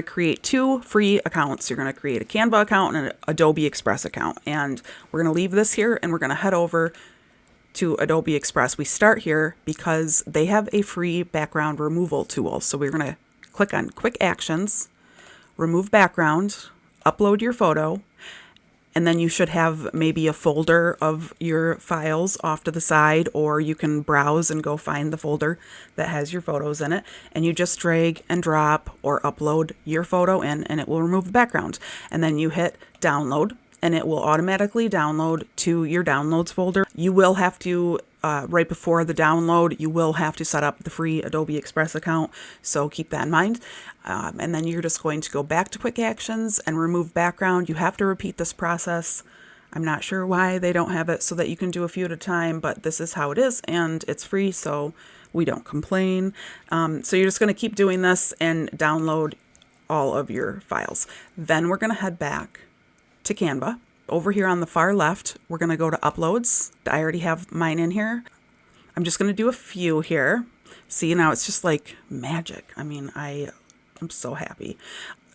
to create 2 free accounts. You're going to create a Canva account and an Adobe Express account. And we're going to leave this here and we're going to head over to Adobe Express. We start here because they have a free background removal tool. So we're going to click on Quick Actions, remove background, upload your photo, and then you should have maybe a folder of your files off to the side, or you can browse and go find the folder that has your photos in it, and you just drag and drop or upload your photo in and it will remove the background. And then you hit download and it will automatically download to your downloads folder. You will have to right before the download, you will have to set up the free Adobe Express account, so keep that in mind. And then you're just going to go back to Quick Actions and remove background. You have to repeat this process. I'm not sure why they don't have it so that you can do a few at a time, but this is how it is, and it's free, so we don't complain. So you're just going to keep doing this and download all of your files. Then we're going to head back to Canva. Over here on the far left, we're going to go to Uploads. I already have mine in here. I'm just going to do a few here. See, now it's just like magic. I mean, I'm so happy.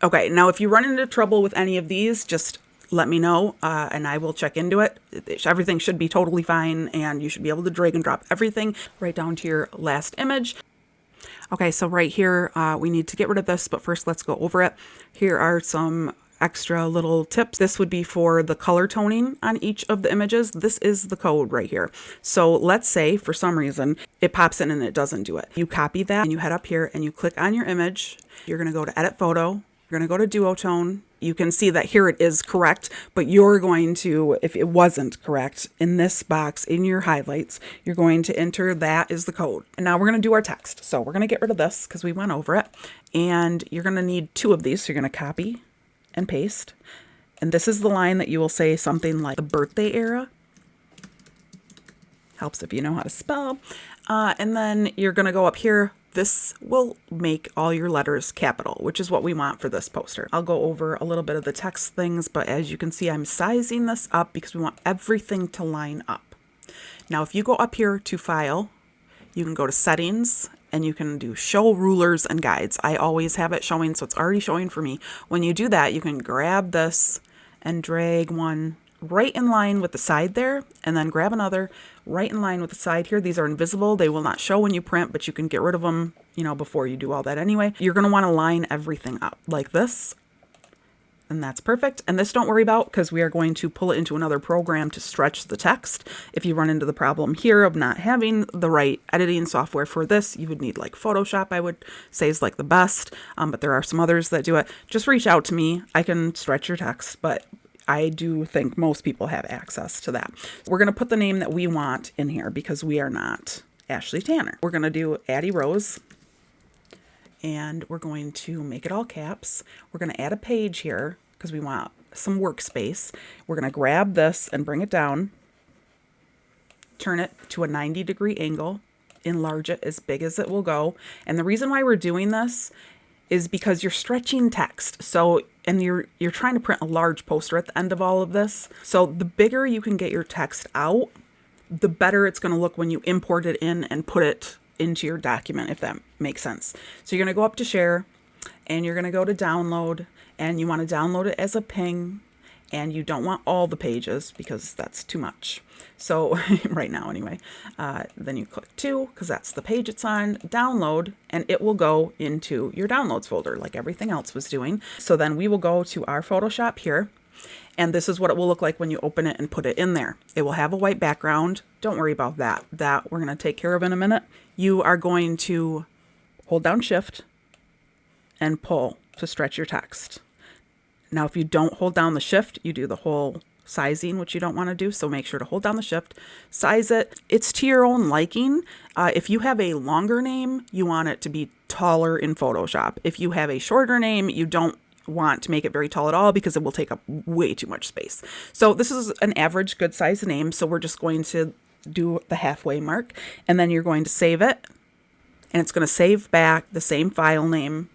Okay, now if you run into trouble with any of these, just let me know and I will check into it. Everything should be totally fine and you should be able to drag and drop everything right down to your last image. Okay, so right here, we need to get rid of this, but first let's go over it. Here are some extra little tips. This would be for the color toning on each of the images. This is the code right here. So let's say for some reason it pops in and it doesn't do it. You copy that and you head up here and you click on your image. You're going to go to Edit Photo. You're going to go to Duotone. You can see that here it is correct, but you're going to, if it wasn't correct, in this box in your highlights, you're going to enter that is the code. And now we're going to do our text. So we're going to get rid of this because we went over it. And you're going to need 2 of these. So you're going to copy and paste. And this is the line that you will say something like the birthday era. Helps if you know how to spell. And then you're going to go up here. This will make all your letters capital, which is what we want for this poster. I'll go over a little bit of the text things, but as you can see, I'm sizing this up because we want everything to line up. Now, if you go up here to File, you can go to Settings, and you can do Show Rulers and Guides. I always have it showing, so it's already showing for me. When you do that, you can grab this and drag one right in line with the side there, and then grab another right in line with the side here. These are invisible. They will not show when you print, but you can get rid of them, before you do all that anyway. You're going to want to line everything up like this. And that's perfect. And this don't worry about because we are going to pull it into another program to stretch the text. If you run into the problem here of not having the right editing software for this, you would need like Photoshop, I would say is like the best. But there are some others that do it. Just reach out to me. I can stretch your text, but I do think most people have access to that. We're going to put the name that we want in here because we are not Ashley Tanner. We're going to do Addie Rose. And we're going to make it all caps. We're going to add a page here because we want some workspace. We're going to grab this and bring it down, turn it to a 90-degree angle, enlarge it as big as it will go. And the reason why we're doing this is because you're stretching text. So, and you're trying to print a large poster at the end of all of this. So the bigger you can get your text out, the better it's going to look when you import it in and put it into your document, if that makes sense. So you're going to go up to Share and you're going to go to Download, and you want to download it as a ping, and you don't want all the pages because that's too much. So right now anyway, then you click 2 because that's the page it's on, download, and it will go into your downloads folder like everything else was doing. So then we will go to our Photoshop here. And this is what it will look like when you open it and put it in there. It will have a white background. Don't worry about that. That we're going to take care of in a minute. You are going to hold down Shift and pull to stretch your text. Now, if you don't hold down the Shift, you do the whole sizing, which you don't want to do. So make sure to hold down the Shift, size it. It's to your own liking. If you have a longer name, you want it to be taller in Photoshop. If you have a shorter name, you don't want to make it very tall at all because it will take up way too much space. So this is an average good size name. So we're just going to do the halfway mark, and then you're going to save it, and it's going to save back the same file name.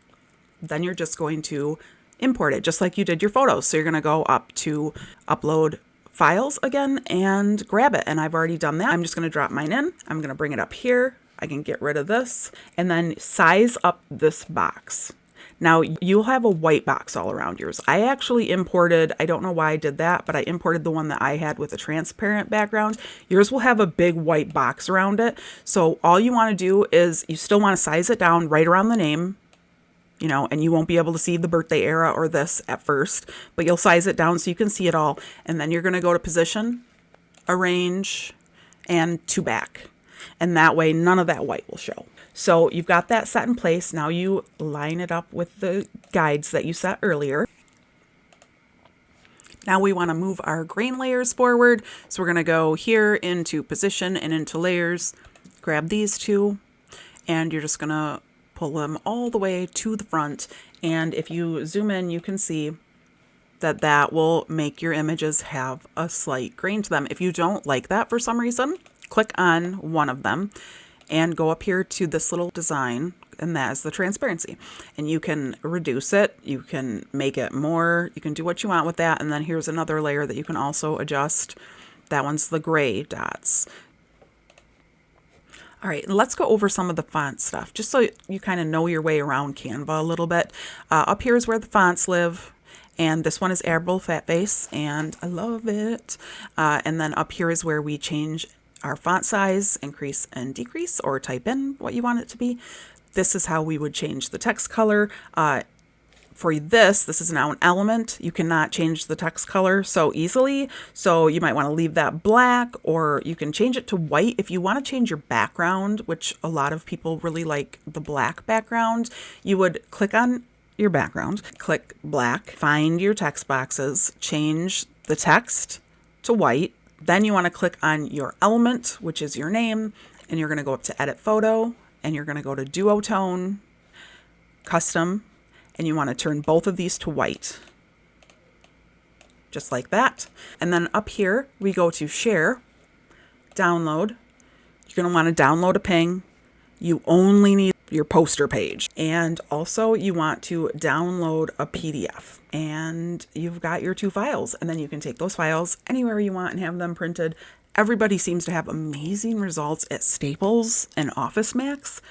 Then you're just going to import it just like you did your photos. So you're going to go up to Upload Files again and grab it. And I've already done that. I'm just going to drop mine in. I'm going to bring it up here. I can get rid of this and then size up this box. Now you'll have a white box all around yours. I actually imported, I don't know why I did that, but I imported the one that I had with a transparent background. Yours will have a big white box around it. So all you want to do is you still want to size it down right around the name, you know, and you won't be able to see the birthday era or this at first, but you'll size it down so you can see it all. And then you're going to go to position, arrange, and to back. And that way none of that white will show. So you've got that set in place. Now you line it up with the guides that you set earlier. Now we want to move our grain layers forward. So we're going to go here into position and into layers, grab these two, and you're just going to pull them all the way to the front. And if you zoom in, you can see that that will make your images have a slight grain to them. If you don't like that for some reason, click on one of them and go up here to this little design, and that is the transparency. And you can reduce it, you can make it more, you can do what you want with that. And then here's another layer that you can also adjust. That one's the gray dots. All right, let's go over some of the font stuff, just so you kind of know your way around Canva a little bit. Up here is where the fonts live. And this one is Admirable Fat Face, and I love it. And then up here is where we change our font size, increase and decrease, or type in what you want it to be. This is how we would change the text color. For this is now an element. You cannot change the text color so easily. So you might want to leave that black, or you can change it to white. If you want to change your background, which a lot of people really like the black background, you would click on your background, click black, find your text boxes, change the text to white. Then you want to click on your element, which is your name, and you're going to go up to edit photo, and you're going to go to duotone, custom, and you want to turn both of these to white, just like that. And then up here, we go to share, download. You're going to want to download a ping. You only need your poster page. And also you want to download a PDF, and you've got your two files, and then you can take those files anywhere you want and have them printed. Everybody seems to have amazing results at Staples and Office Max.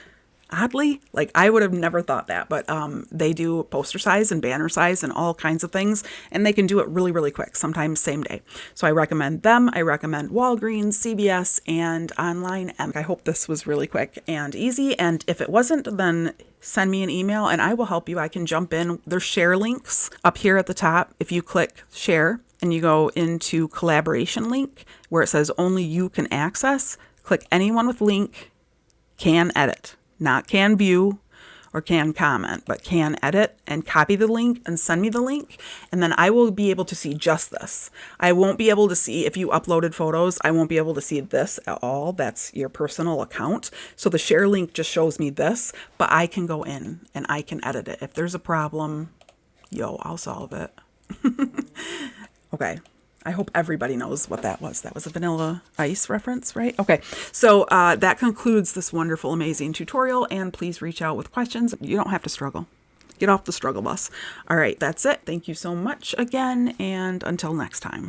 Oddly, like I would have never thought that, but they do poster size and banner size and all kinds of things, and they can do it really, really quick, sometimes same day. So I recommend them. I recommend Walgreens, CVS, and Online. And I hope this was really quick and easy. And if it wasn't, then send me an email and I will help you. I can jump in. There's share links up here at the top. If you click share and you go into collaboration link where it says only you can access, click anyone with link can edit. Not can view or can comment, but can edit, and copy the link and send me the link. And then I will be able to see just this. I won't be able to see, if you uploaded photos, I won't be able to see this at all. That's your personal account. So the share link just shows me this, but I can go in and I can edit it. If there's a problem, I'll solve it. Okay. I hope everybody knows what that was. That was a Vanilla Ice reference, right? Okay, so that concludes this wonderful, amazing tutorial, and please reach out with questions. You don't have to struggle. Get off the struggle bus. All right, that's it. Thank you so much again, and until next time.